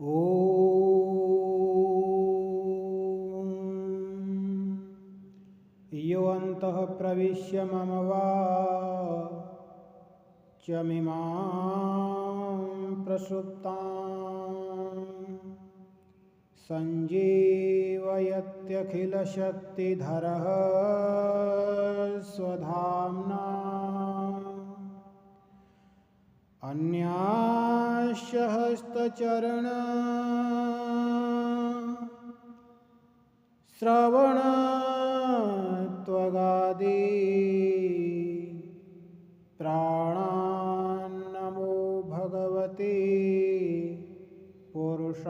ॐ यो अन्तः प्रविश्य मम वाचमिमां प्रसुप्तां सञ्जीवयत्यखिलशक्तिधरः स्वधाम्ना अन्याश्च श्रवणत्वगादि प्राणान्नमो भगवते पुरुषाय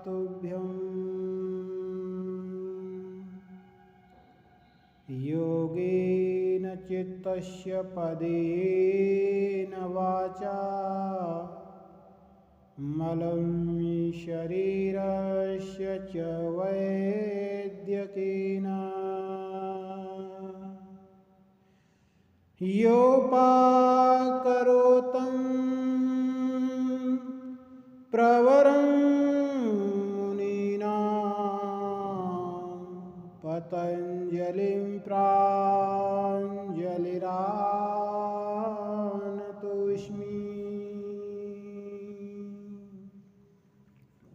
तुभ्यम्। योगेन चित्तस्य पदेन वाचा मलं शरीरस्य च वैद्यकेन योपाकरोतं प्रवरं मुनीनां पतञ्जलिं प्राञ्जलिरानतोऽस्मि।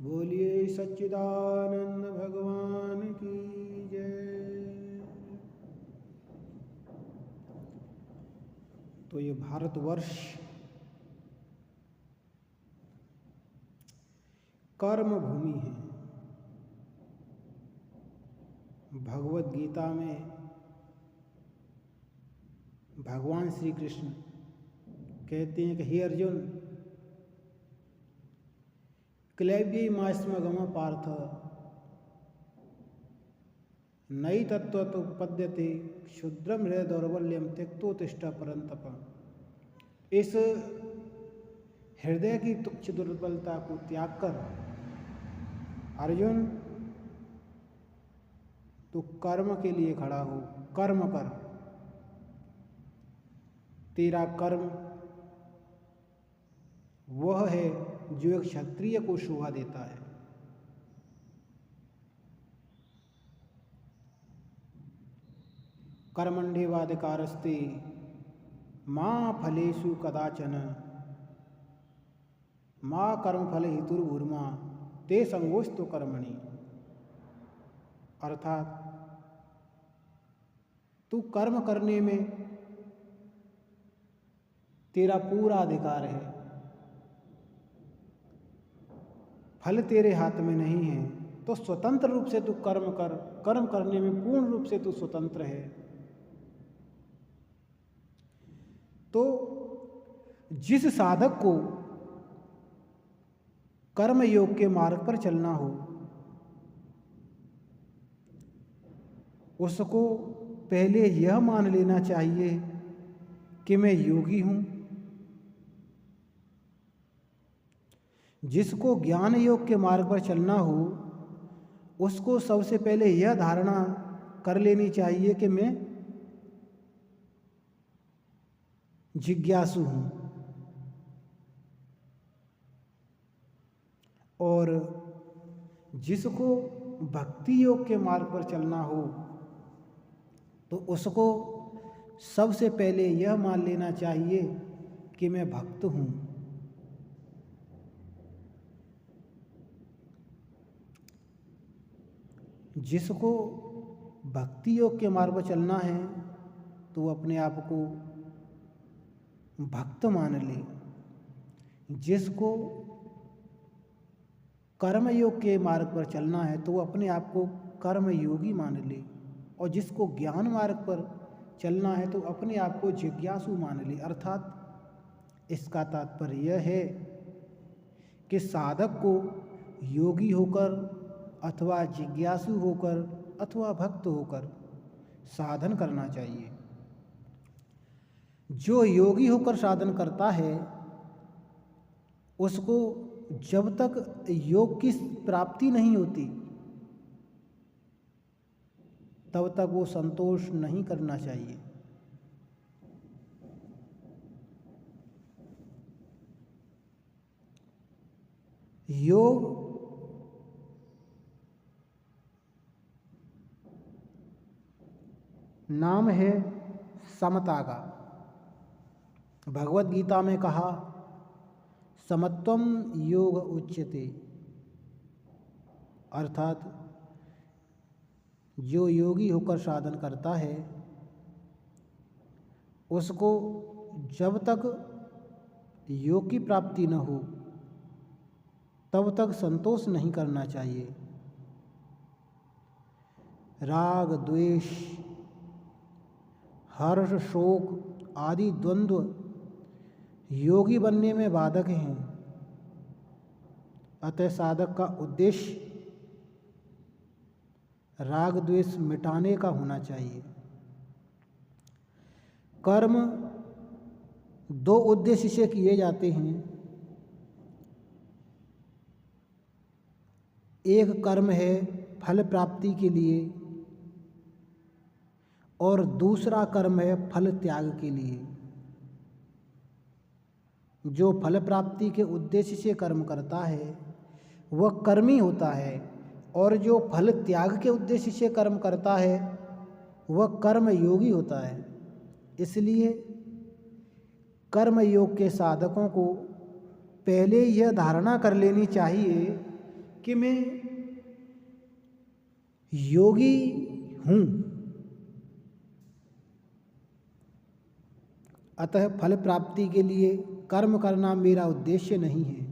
बोलिए सच्चिदानंद भगवान की जय। तो ये भारतवर्ष कर्म भूमि है। भगवत गीता में भगवान श्री कृष्ण कहते हैं कि हे अर्जुन, क्लैब्यमास्मगम पार्थ नई तत्त्वोपपद्यते क्षुद्रम हृदय दौर्बल्यम त्यक्तोत्तिष्ठ परंतप। इस हृदय की तुच्छ दुर्बलता को त्याग कर अर्जुन तू कर्म के लिए खड़ा हो, कर्म कर। तेरा कर्म वह है जो एक क्षत्रिय को शोभा देता है। कर्मण्येवाधिकारस्ते मा फलेषु कदाचन मा कर्मफल हेतुर्भूर्मा ते संगोस्तु कर्मणि। अर्थात तू कर्म करने में तेरा पूरा अधिकार है, फल तेरे हाथ में नहीं है, तो स्वतंत्र रूप से तू कर्म कर। कर्म करने में पूर्ण रूप से तू स्वतंत्र है। तो जिस साधक को कर्म योग के मार्ग पर चलना हो उसको पहले यह मान लेना चाहिए कि मैं योगी हूं। जिसको ज्ञान योग के मार्ग पर चलना हो उसको सबसे पहले यह धारणा कर लेनी चाहिए कि मैं जिज्ञासु हूं। और जिसको भक्ति योग के मार्ग पर चलना हो तो उसको सबसे पहले यह मान लेना चाहिए कि मैं भक्त हूं। जिसको भक्ति योग के मार्ग पर चलना है तो अपने आप को भक्त मान ले। जिसको कर्म योग के मार्ग पर चलना है तो अपने आप को कर्म योगी मान ले। और जिसको ज्ञान मार्ग पर चलना है तो अपने आप को जिज्ञासु मान ले। अर्थात इसका तात्पर्य यह है कि साधक को योगी होकर अथवा जिज्ञासु होकर अथवा भक्त होकर साधन करना चाहिए। जो योगी होकर साधन करता है उसको जब तक योग की प्राप्ति नहीं होती तब तक वो संतोष नहीं करना चाहिए। योग नाम है समता का। भगवत गीता में कहा समत्वम योग उच्यते, अर्थात जो योगी होकर साधन करता है उसको जब तक योग की प्राप्ति न हो तब तक संतोष नहीं करना चाहिए। राग, द्वेष, हर्ष, शोक आदि द्वंद्व योगी बनने में बाधक हैं। अतः साधक का उद्देश्य राग द्वेष मिटाने का होना चाहिए। कर्म दो उद्देश्य से किए जाते हैं। एक कर्म है फल प्राप्ति के लिए और दूसरा कर्म है फल त्याग के लिए। जो फल प्राप्ति के उद्देश्य से कर्म करता है वह कर्मी होता है, और जो फल त्याग के उद्देश्य से कर्म करता है वह कर्म योगी होता है। इसलिए कर्म योग के साधकों को पहले यह धारणा कर लेनी चाहिए कि मैं योगी हूँ, अतः फल प्राप्ति के लिए कर्म करना मेरा उद्देश्य नहीं है।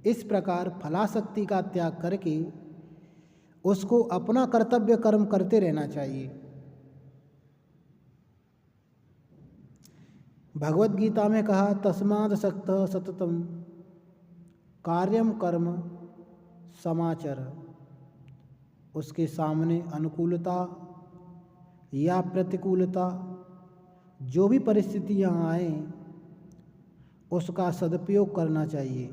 इस प्रकार फलासक्ति का त्याग करके उसको अपना कर्तव्य कर्म करते रहना चाहिए। भगवत गीता में कहा तस्माद् सक्तः सततम कार्यम कर्म समाचर। उसके सामने अनुकूलता या प्रतिकूलता जो भी परिस्थितियाँ आए उसका सदुपयोग करना चाहिए,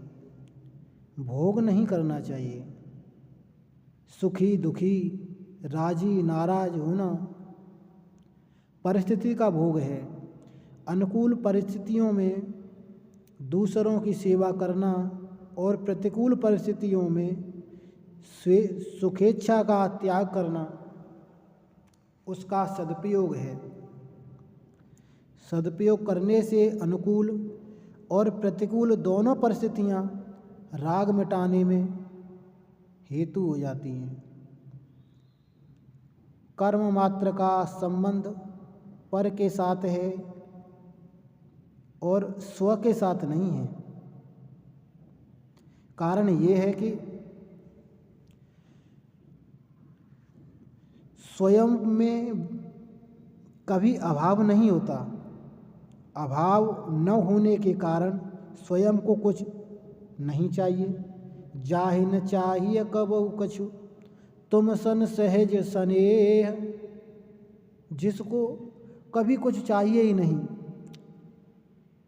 भोग नहीं करना चाहिए। सुखी दुखी, राजी नाराज होना परिस्थिति का भोग है। अनुकूल परिस्थितियों में दूसरों की सेवा करना और प्रतिकूल परिस्थितियों में सुखेच्छा का त्याग करना उसका सदुपयोग है। सदुपयोग करने से अनुकूल और प्रतिकूल दोनों परिस्थितियाँ राग मिटाने में हेतु हो जाती हैं। कर्म मात्र का संबंध पर के साथ है और स्व के साथ नहीं है। कारण ये है कि स्वयं में कभी अभाव नहीं होता। अभाव न होने के कारण स्वयं को कुछ नहीं चाहिए। जाहि न चाहिए कबहु कछु, तुम सन सहज स्नेह। जिसको कभी कुछ चाहिए ही नहीं,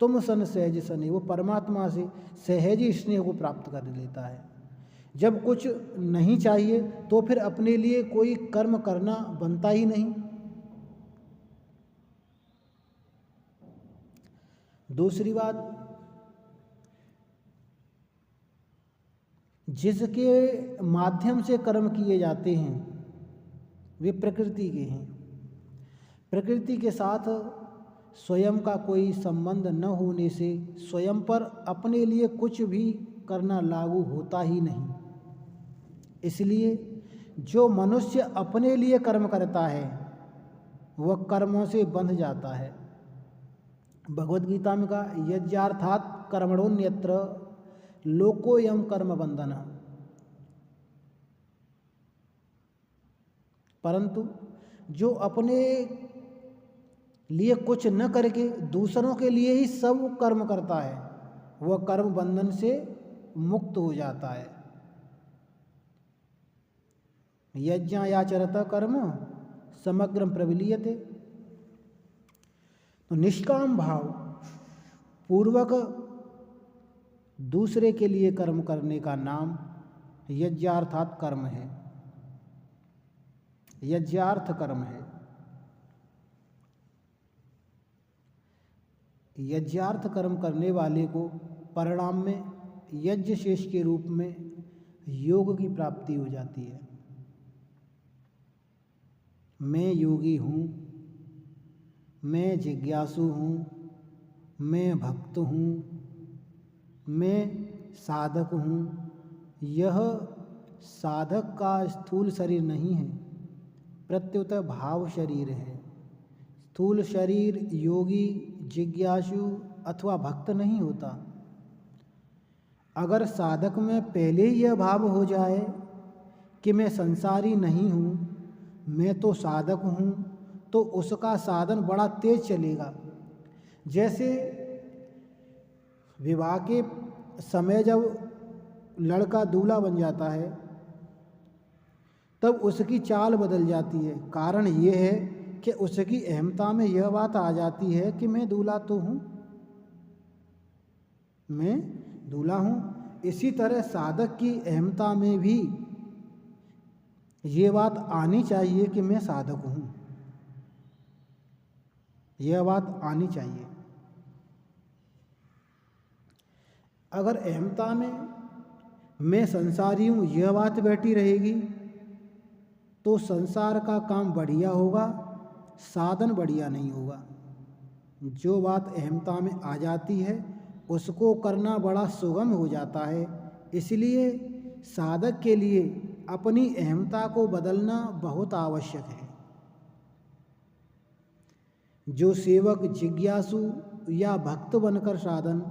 तुम सन सहज स्नेह, वो परमात्मा से सहज स्नेह को प्राप्त कर लेता है। जब कुछ नहीं चाहिए तो फिर अपने लिए कोई कर्म करना बनता ही नहीं। दूसरी बात, जिसके माध्यम से कर्म किए जाते हैं वे प्रकृति के हैं। प्रकृति के साथ स्वयं का कोई संबंध न होने से स्वयं पर अपने लिए कुछ भी करना लागू होता ही नहीं। इसलिए जो मनुष्य अपने लिए कर्म करता है वह कर्मों से बंध जाता है। भगवत गीता में कहा यज्ञार्थात् कर्मणोऽन्यत्र लोकोऽयं कर्म बंधनः। परंतु जो अपने लिए कुछ न करके दूसरों के लिए ही सब कर्म करता है वह कर्म बंधन से मुक्त हो जाता है। यज्ञायाचरत कर्म समग्रम प्रविलीयते। तो निष्काम भाव पूर्वक दूसरे के लिए कर्म करने का नाम यज्ञार्थात् कर्म है, यज्ञार्थ कर्म है। यज्ञार्थ कर्म करने वाले को परिणाम में यज्ञ शेष के रूप में योग की प्राप्ति हो जाती है। मैं योगी हूँ, मैं जिज्ञासु हूँ, मैं भक्त हूँ, मैं साधक हूँ। यह साधक का स्थूल शरीर नहीं है, प्रत्युत भाव शरीर है। स्थूल शरीर योगी, जिज्ञासु अथवा भक्त नहीं होता। अगर साधक में पहले ही यह भाव हो जाए कि मैं संसारी नहीं हूँ, मैं तो साधक हूँ, तो उसका साधन बड़ा तेज चलेगा। जैसे विवाह के समय जब लड़का दूल्हा बन जाता है तब उसकी चाल बदल जाती है। कारण ये है कि उसकी अहमता में यह बात आ जाती है कि मैं दूल्हा तो हूँ, मैं दूल्हा हूँ। इसी तरह साधक की अहमता में भी ये बात आनी चाहिए कि मैं साधक हूँ, यह बात आनी चाहिए। अगर अहमता में मैं संसारी हूँ यह बात बैठी रहेगी तो संसार का काम बढ़िया होगा, साधन बढ़िया नहीं होगा। जो बात अहमता में आ जाती है उसको करना बड़ा सुगम हो जाता है। इसलिए साधक के लिए अपनी अहमता को बदलना बहुत आवश्यक है। जो सेवक जिज्ञासु या भक्त बनकर साधन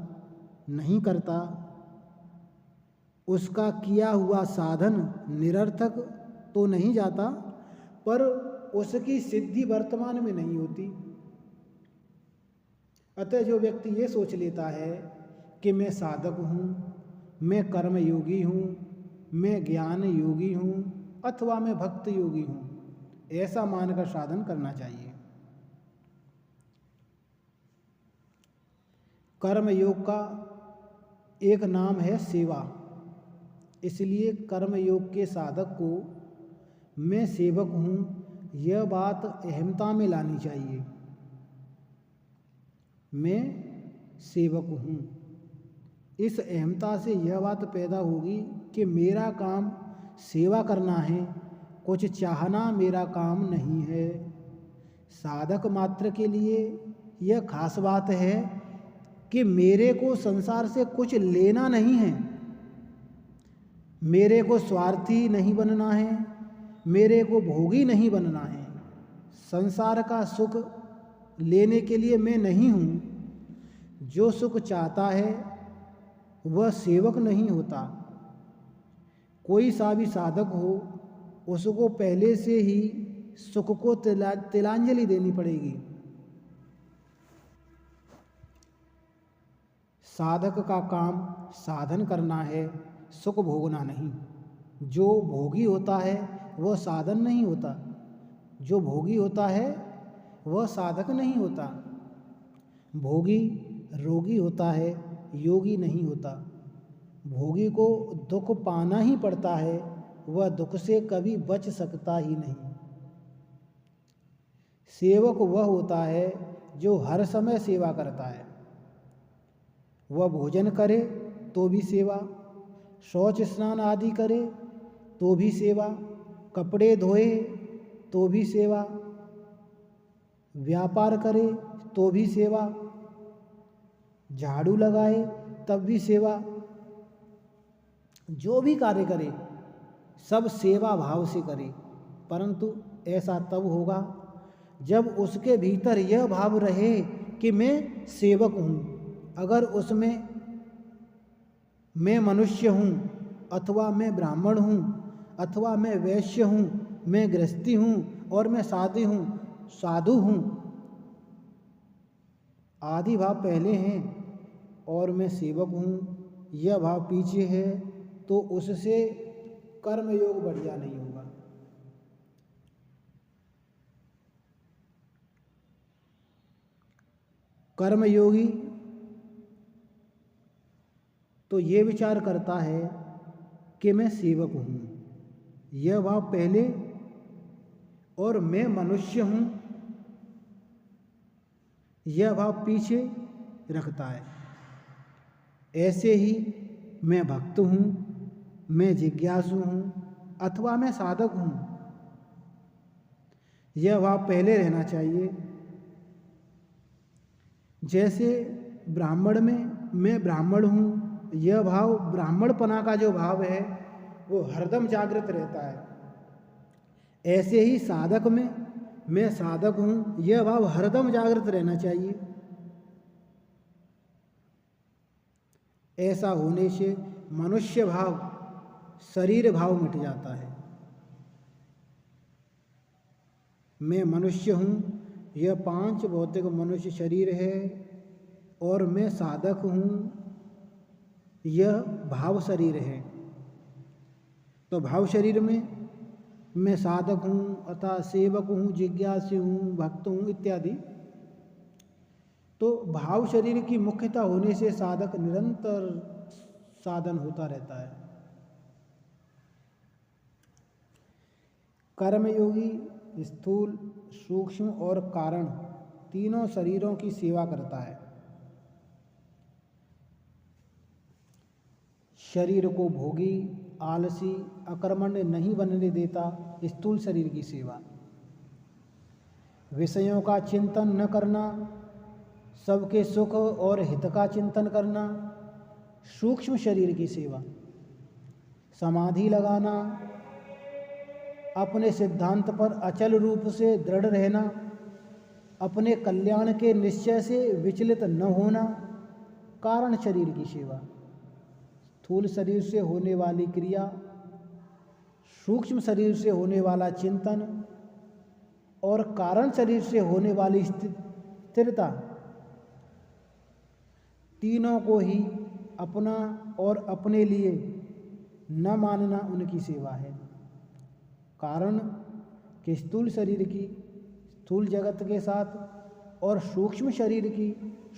नहीं करता, उसका किया हुआ साधन निरर्थक तो नहीं जाता, पर उसकी सिद्धि वर्तमान में नहीं होती। अतः जो व्यक्ति ये सोच लेता है कि मैं साधक हूँ, मैं कर्म योगी हूँ, मैं ज्ञान योगी हूँ अथवा मैं भक्त योगी हूँ, ऐसा मानकर साधन करना चाहिए। कर्म योग का एक नाम है सेवा। इसलिए कर्म योग के साधक को मैं सेवक हूँ यह बात अहमता में लानी चाहिए। मैं सेवक हूँ, इस अहमता से यह बात पैदा होगी कि मेरा काम सेवा करना है, कुछ चाहना मेरा काम नहीं है। साधक मात्र के लिए यह खास बात है कि मेरे को संसार से कुछ लेना नहीं है, मेरे को स्वार्थी नहीं बनना है, मेरे को भोगी नहीं बनना है। संसार का सुख लेने के लिए मैं नहीं हूँ। जो सुख चाहता है वह सेवक नहीं होता। कोई सा भी साधक हो उसको पहले से ही सुख को तिलांजलि देनी पड़ेगी। साधक का काम साधन करना है, सुख भोगना नहीं। जो भोगी होता है वह साधन नहीं होता, जो भोगी होता है वह साधक नहीं होता। भोगी रोगी होता है, योगी नहीं होता। भोगी को दुख पाना ही पड़ता है, वह दुख से कभी बच सकता ही नहीं। सेवक वह होता है जो हर समय सेवा करता है। वह भोजन करे तो भी सेवा, शौच स्नान आदि करे तो भी सेवा, कपड़े धोए तो भी सेवा, व्यापार करे तो भी सेवा, झाड़ू लगाए तब भी सेवा। जो भी कार्य करे सब सेवा भाव से करे, परंतु ऐसा तब होगा जब उसके भीतर यह भाव रहे कि मैं सेवक हूँ। अगर उसमें मैं मनुष्य हूँ अथवा मैं ब्राह्मण हूँ अथवा मैं वैश्य हूँ, मैं गृहस्थी हूँ और मैं साधु हूँ, आदि भाव पहले हैं और मैं सेवक हूँ यह भाव पीछे है, तो उससे कर्मयोग बढ़िया नहीं होगा। कर्मयोगी तो ये विचार करता है कि मैं सेवक हूँ, यह भाव पहले, और मैं मनुष्य हूँ यह भाव पीछे रखता है। ऐसे ही मैं भक्त हूँ, मैं जिज्ञासु हूँ अथवा मैं साधक हूँ। यह भाव पहले रहना चाहिए। जैसे ब्राह्मण में मैं ब्राह्मण हूँ, यह भाव ब्राह्मणपना का जो भाव है वो हरदम जागृत रहता है। ऐसे ही साधक में मैं साधक हूँ, यह भाव हरदम जागृत रहना चाहिए। ऐसा होने से मनुष्य भाव, शरीर भाव मिट जाता है। मैं मनुष्य हूँ, यह 5 भौतिक मनुष्य शरीर है, और मैं साधक हूँ, यह भाव शरीर है। तो भाव शरीर में मैं साधक हूँ अथवा सेवक हूँ, जिज्ञासु हूँ, भक्त हूँ इत्यादि। तो भाव शरीर की मुख्यता होने से साधक निरंतर साधन होता रहता है। कर्मयोगी स्थूल, सूक्ष्म और कारण तीनों शरीरों की सेवा करता है। शरीर को भोगी, आलसी, अकर्मण्य नहीं बनने देता स्थूल शरीर की सेवा। विषयों का चिंतन न करना, सबके सुख और हित का चिंतन करना सूक्ष्म शरीर की सेवा। समाधि लगाना, अपने सिद्धांत पर अचल रूप से दृढ़ रहना, अपने कल्याण के निश्चय से विचलित न होना कारण शरीर की सेवा। स्थूल शरीर से होने वाली क्रिया, सूक्ष्म शरीर से होने वाला चिंतन और कारण शरीर से होने वाली स्थिरता, तीनों को ही अपना और अपने लिए न मानना उनकी सेवा है। कारण कि स्थूल शरीर की स्थूल जगत के साथ और सूक्ष्म शरीर की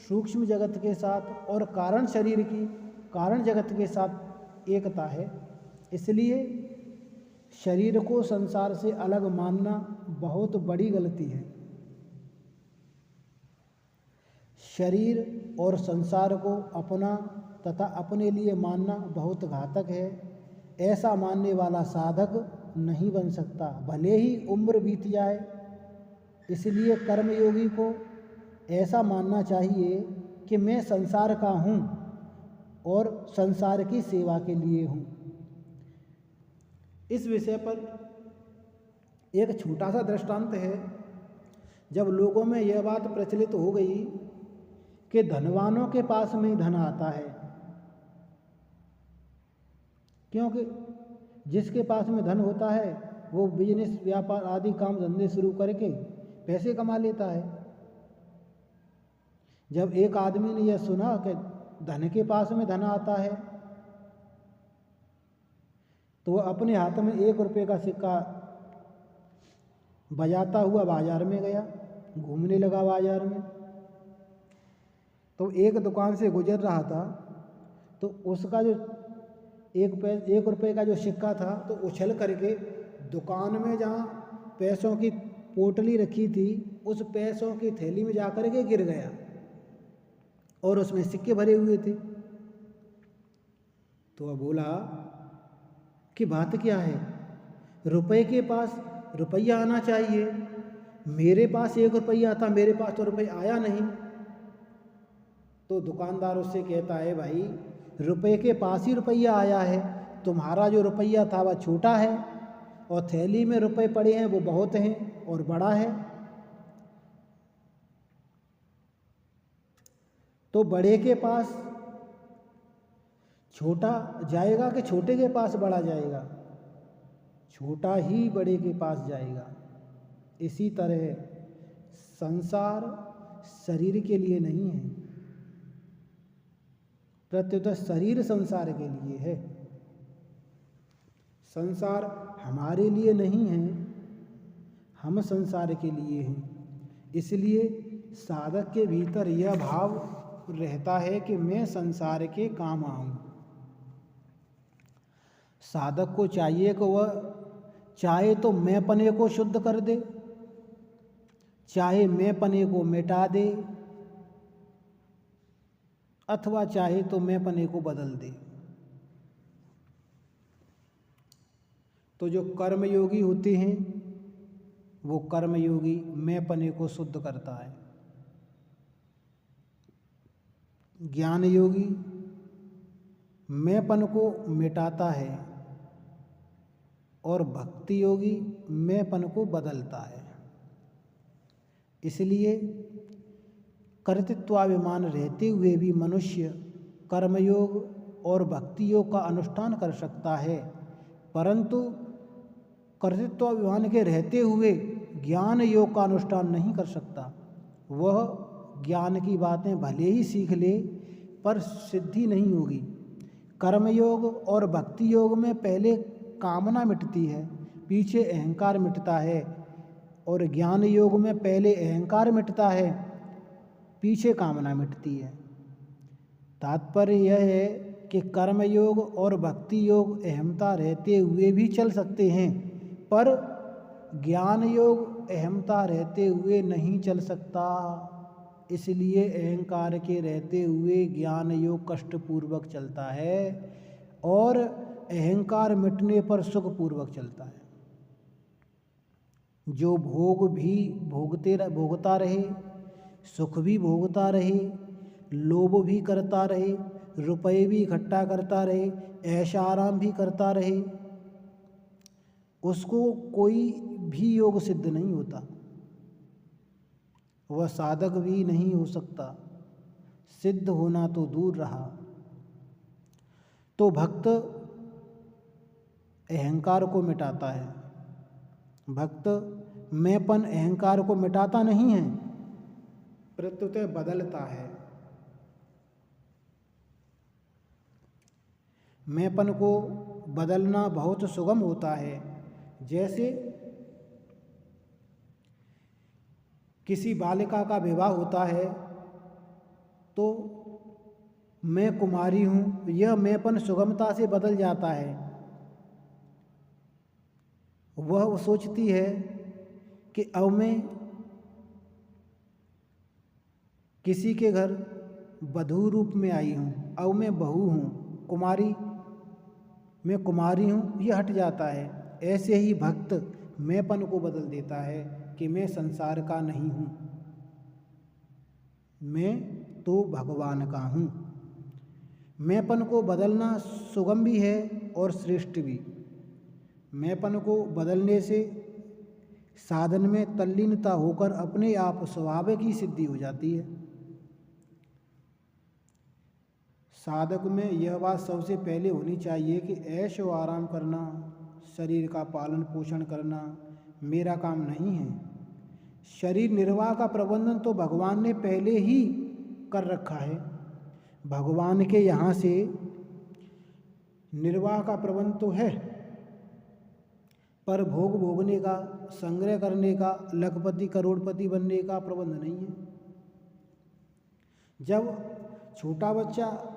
सूक्ष्म जगत के साथ और कारण शरीर की कारण जगत के साथ एकता है। इसलिए शरीर को संसार से अलग मानना बहुत बड़ी गलती है। शरीर और संसार को अपना तथा अपने लिए मानना बहुत घातक है। ऐसा मानने वाला साधक नहीं बन सकता, भले ही उम्र बीत जाए। इसलिए कर्मयोगी को ऐसा मानना चाहिए कि मैं संसार का हूँ और संसार की सेवा के लिए हूँ। इस विषय पर एक छोटा सा दृष्टांत है। जब लोगों में यह बात प्रचलित हो गई कि धनवानों के पास में ही धन आता है, क्योंकि जिसके पास में धन होता है वो बिजनेस, व्यापार आदि काम धंधे शुरू करके पैसे कमा लेता है। जब एक आदमी ने यह सुना कि धन के पास में धन आता है, तो वह अपने हाथ में 1 रुपये का सिक्का बजाता हुआ बाजार में गया, घूमने लगा बाजार में। तो एक दुकान से गुजर रहा था, तो उसका जो 1 रुपये का जो सिक्का था तो उछल करके दुकान में जहाँ पैसों की पोटली रखी थी उस पैसों की थैली में जा कर के गिर गया और उसमें सिक्के भरे हुए थे। तो वह बोला कि बात क्या है, रुपए के पास रुपया आना चाहिए, मेरे पास 1 रुपया था, मेरे पास तो रुपया आया नहीं। तो दुकानदार उससे कहता है, भाई रुपए के पास ही रुपया आया है, तुम्हारा जो रुपया था वह छोटा है और थैली में रुपए पड़े हैं वो बहुत हैं और बड़ा है। तो बड़े के पास छोटा जाएगा कि छोटे के पास बड़ा जाएगा? छोटा ही बड़े के पास जाएगा। इसी तरह संसार शरीर के लिए नहीं है, प्रत्युत शरीर संसार के लिए है। संसार हमारे लिए नहीं है, हम संसार के लिए हैं। इसलिए साधक के भीतर यह भाव रहता है कि मैं संसार के काम आऊं। साधक को चाहिए कि वह चाहे तो मैंपने को शुद्ध कर दे, चाहे मैंपने को मिटा दे, अथवा चाहे तो मैंपने को बदल दे। तो जो कर्मयोगी होते हैं वो कर्मयोगी मैंपने को शुद्ध करता है। ज्ञान योगी मैंपन को मिटाता है और भक्ति योगी मैंपन को बदलता है। इसलिए कर्तृत्वाभिमान रहते हुए भी मनुष्य कर्मयोग और भक्ति योग का अनुष्ठान कर सकता है, परंतु कर्तृत्वाभिमान के रहते हुए ज्ञान योग का अनुष्ठान नहीं कर सकता। वह ज्ञान की बातें भले ही सीख ले पर सिद्धि नहीं होगी। कर्मयोग और भक्ति योग में पहले कामना मिटती है, पीछे अहंकार मिटता है, और ज्ञान योग में पहले अहंकार मिटता है, पीछे कामना मिटती है। तात्पर्य यह है कि कर्मयोग और भक्ति योग अहमता रहते हुए भी चल सकते हैं, पर ज्ञान योग अहमता रहते हुए नहीं चल सकता। इसलिए अहंकार के रहते हुए ज्ञान योग कष्टपूर्वक चलता है और अहंकार मिटने पर सुखपूर्वक चलता है। जो भोग भी भोगता रहे, सुख भी भोगता रहे, लोभ भी करता रहे, रुपए भी इकट्ठा करता रहे, ऐशा आराम भी करता रहे, उसको कोई भी योग सिद्ध नहीं होता, वह साधक भी नहीं हो सकता। सिद्ध होना तो दूर रहा। तो भक्त अहंकार को मिटाता है। भक्त मैंपन अहंकार को मिटाता नहीं है, प्रत्युत बदलता है। मैंपन को बदलना बहुत सुगम होता है। जैसे किसी बालिका का विवाह होता है तो मैं कुमारी हूँ, यह मैंपन सुगमता से बदल जाता है। वह सोचती है कि अब मैं किसी के घर वधू रूप में आई हूँ, अब मैं बहू हूँ, मैं कुमारी हूँ, यह हट जाता है। ऐसे ही भक्त मैंपन को बदल देता है कि मैं संसार का नहीं हूँ, मैं तो भगवान का हूँ। मैंपन को बदलना सुगम भी है और श्रेष्ठ भी। मैंपन को बदलने से साधन में तल्लीनता होकर अपने आप स्वाभाविक ही सिद्धि हो जाती है। साधक में यह बात सबसे पहले होनी चाहिए कि ऐश व आराम करना, शरीर का पालन पोषण करना मेरा काम नहीं है। शरीर निर्वाह का प्रबंधन तो भगवान ने पहले ही कर रखा है। भगवान के यहाँ से निर्वाह का प्रबंध तो है, पर भोग भोगने का, संग्रह करने का, लखपति करोड़पति बनने का प्रबंध नहीं है। जब छोटा बच्चा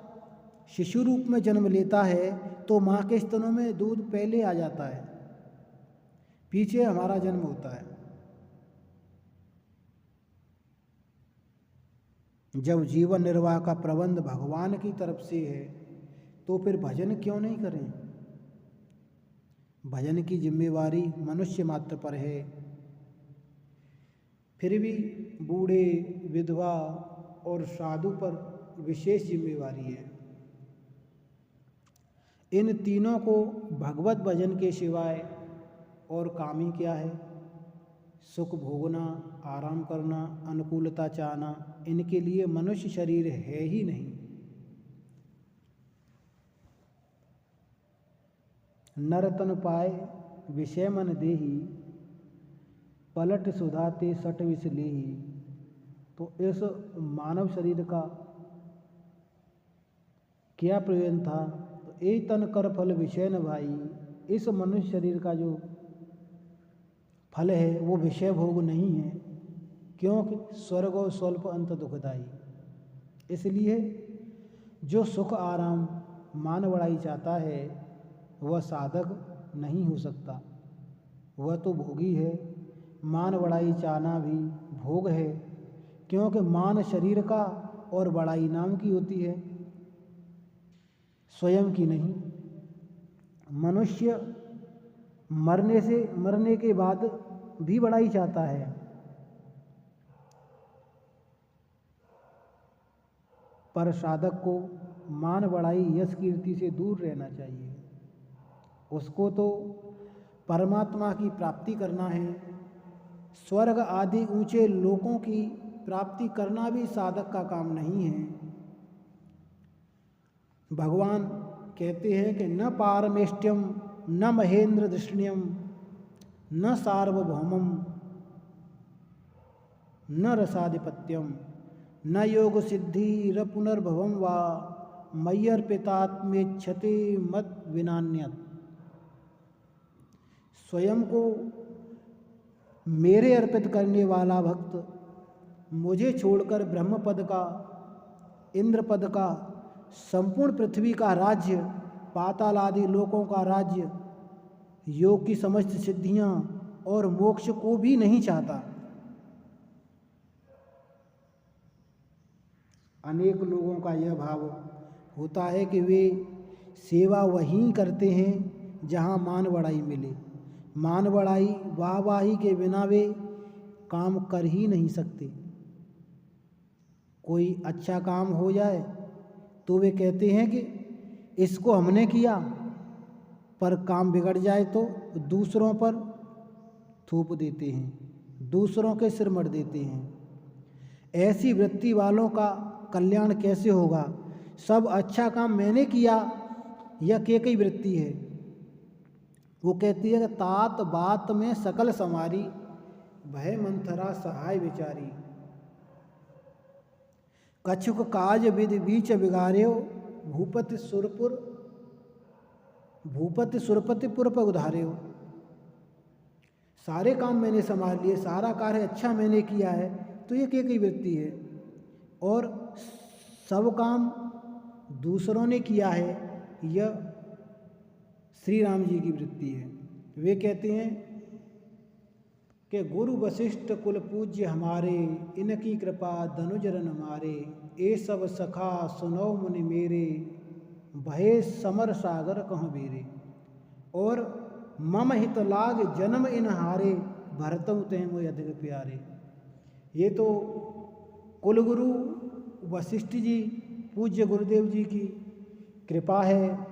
शिशु रूप में जन्म लेता है तो माँ के स्तनों में दूध पहले आ जाता है, पीछे हमारा जन्म होता है। जब जीवन निर्वाह का प्रबंध भगवान की तरफ से है तो फिर भजन क्यों नहीं करें। भजन की जिम्मेवारी मनुष्य मात्र पर है, फिर भी बूढ़े, विधवा और साधु पर विशेष जिम्मेवारी है। इन तीनों को भगवत भजन के सिवाय और काम ही क्या है। सुख भोगना, आराम करना, अनुकूलता चाहना, इनके लिए मनुष्य शरीर है ही नहीं। नर तन पाए विषय मन देही, पलट सुधाते सट विष लेही। तो इस मानव शरीर का क्या प्रयोजन था। तो ए तन कर फल विषय न भाई। इस मनुष्य शरीर का जो फल है वो विषय भोग नहीं है, क्योंकि स्वर्ग और स्वल्प अंत दुखदाई। इसलिए जो सुख आराम मान बढ़ाई चाहता है वह साधक नहीं हो सकता। वह तो भोगी है। मान बढ़ाई चाहना भी भोग है, क्योंकि मान शरीर का और बढ़ाई नाम की होती है, स्वयं की नहीं। मनुष्य मरने के बाद भी बड़ाई चाहता है। पर साधक को मान बढ़ाई यश कीर्ति से दूर रहना चाहिए। उसको तो परमात्मा की प्राप्ति करना है। स्वर्ग आदि ऊंचे लोकों की प्राप्ति करना भी साधक का काम नहीं है। भगवान कहते हैं कि न पारमेष्ट्यम न महेंद्र दृष्ण्यम न सार्वभौमम न रसाधिपत्यम न योग सिद्धि र पुनर्भवम वा मय्यर्पितात्मेच्छते मत विनान्यत। स्वयं को मेरे अर्पित करने वाला भक्त मुझे छोड़कर ब्रह्म पद का, इंद्र पद का, संपूर्ण पृथ्वी का राज्य, पाताल आदि लोकों का राज्य, योग की समस्त सिद्धियां और मोक्ष को भी नहीं चाहता। अनेक लोगों का यह भाव होता है कि वे सेवा वहीं करते हैं जहां मान बढ़ाई मिले। मान बढ़ाई वाहवाही के बिना वे काम कर ही नहीं सकते। कोई अच्छा काम हो जाए तो वे कहते हैं कि इसको हमने किया, पर काम बिगड़ जाए तो दूसरों पर थूप देते हैं, दूसरों के सिर मढ़ देते हैं। ऐसी वृत्ति वालों का कल्याण कैसे होगा? सब अच्छा काम मैंने किया, यह केकई वृत्ति है। वो कहती है कि तात बात में सकल समारी, भय मंथरा सहाय विचारी। कछुक काज विधि बीच बिगार्यो, भूपति सुरपतिपुर पर उधार्यो। सारे काम मैंने संभाल लिए, सारा कार्य अच्छा मैंने किया है, तो ये केकई वृत्ति है। और सब काम दूसरों ने किया है, यह श्री राम जी की वृत्ति है। वे कहते हैं कि गुरु वशिष्ठ कुल पूज्य हमारे, इनकी कृपा धनुजरन मारे। ए सब सखा सुनो मुनि मेरे, भय समर सागर कहाँ बेरे। और मम हित लाग जन्म इन हारे, भरतहु ते मोय अधिक प्यारे। ये तो कुलगुरु वशिष्ठ जी, पूज्य गुरुदेव जी की कृपा है।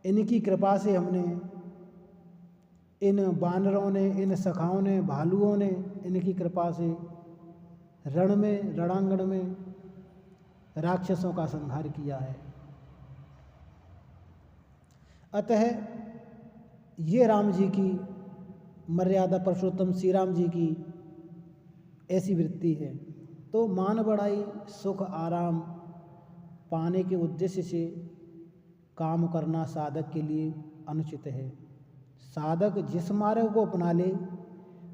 इनकी कृपा से हमने, इन बानरों ने, इन सखाओं ने, भालुओं ने इनकी कृपा से रणांगण में राक्षसों का संहार किया है। अतः ये राम जी की मर्यादा, पुरुषोत्तम श्री राम जी की ऐसी वृत्ति है। तो मान बढ़ाई, सुख आराम पाने के उद्देश्य से काम करना साधक के लिए अनुचित है। साधक जिस मार्ग को अपना ले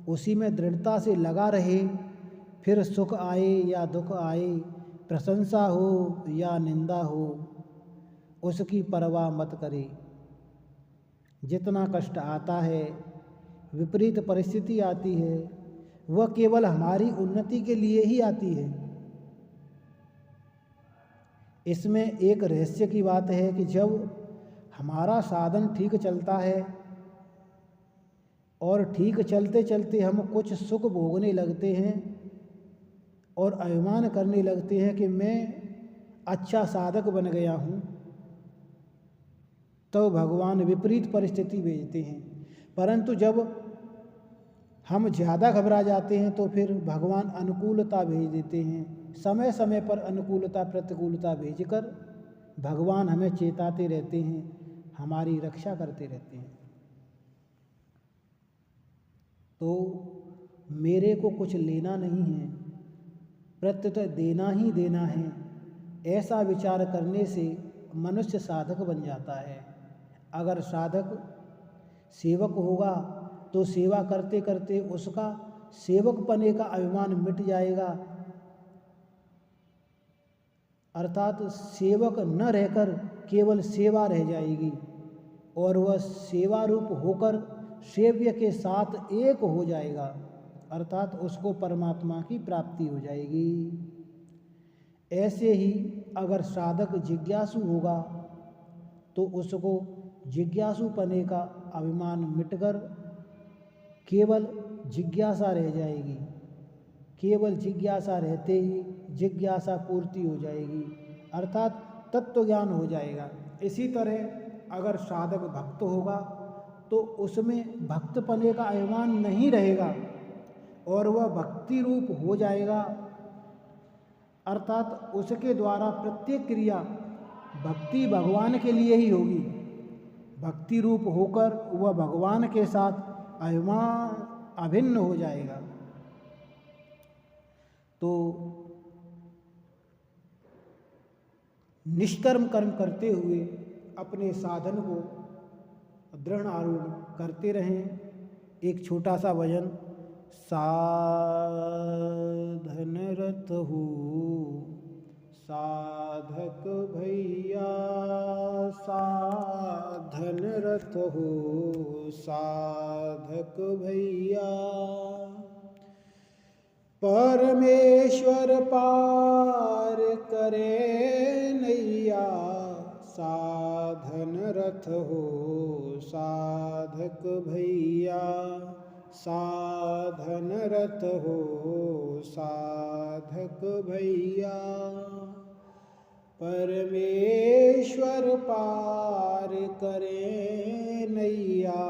उसी में दृढ़ता से लगा रहे, फिर सुख आए या दुख आए, प्रशंसा हो या निंदा हो, उसकी परवाह मत करे। जितना कष्ट आता है, विपरीत परिस्थिति आती है, वह केवल हमारी उन्नति के लिए ही आती है। इसमें एक रहस्य की बात है कि जब हमारा साधन ठीक चलता है और ठीक चलते चलते हम कुछ सुख भोगने लगते हैं और अभिमान करने लगते हैं कि मैं अच्छा साधक बन गया हूँ, तो भगवान विपरीत परिस्थिति भेजते हैं। परंतु जब हम ज़्यादा घबरा जाते हैं तो फिर भगवान अनुकूलता भेज देते हैं। समय समय पर अनुकूलता प्रतिकूलता भेजकर भगवान हमें चेताते रहते हैं, हमारी रक्षा करते रहते हैं। तो मेरे को कुछ लेना नहीं है, प्रत्युत देना ही देना है, ऐसा विचार करने से मनुष्य साधक बन जाता है। अगर साधक सेवक होगा तो सेवा करते करते उसका सेवक पने का अभिमान मिट जाएगा, अर्थात सेवक न रहकर केवल सेवा रह जाएगी और वह सेवा रूप होकर सेव्य के साथ एक हो जाएगा, अर्थात उसको परमात्मा की प्राप्ति हो जाएगी। ऐसे ही अगर साधक जिज्ञासु होगा तो उसको जिज्ञासुपने का अभिमान मिटकर केवल जिज्ञासा रह जाएगी। केवल जिज्ञासा रहते ही जिज्ञासा पूर्ति हो जाएगी, अर्थात तत्व ज्ञान हो जाएगा। इसी तरह अगर साधक भक्त होगा तो उसमें भक्तपने का अभिमान नहीं रहेगा और वह भक्ति रूप हो जाएगा, अर्थात उसके द्वारा प्रत्येक क्रिया भक्ति भगवान के लिए ही होगी। भक्ति रूप होकर वह भगवान के साथ अभिमान अभिन्न हो जाएगा। तो निष्कर्म कर्म करते हुए अपने साधन को दृढ़ आरूढ़ करते रहें। एक छोटा सा भजन। साधन रत हो साधक भैया, साधन रत हो साधक भैया, परमेश्वर पार करे नैया, साधन रथ हो साधक भैया, साधन रथ हो साधक भैया, परमेश्वर पार करे नैया,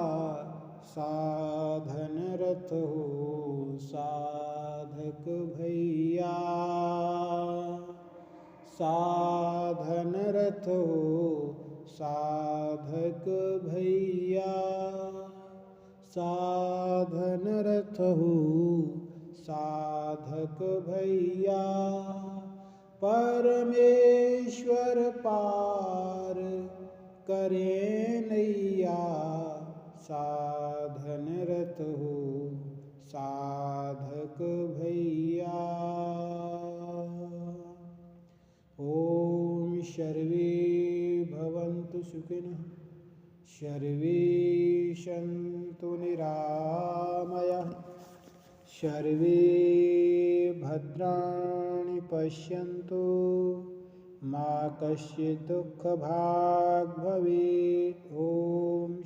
साधन रथ हो साधक भैया, साधन रथ हो साधक भैया, साधन रथ हो साधक भैया, परमेश्वर पार करे नैया, साधन रथ हो साधक भैया। ओम सर्वे भवन्तु सुखिनः, सर्वे सन्तु निरामयाः, सर्वे भद्राणि पश्यन्तु, मा कश्चित् दुःखभाग् भवेत्। ओम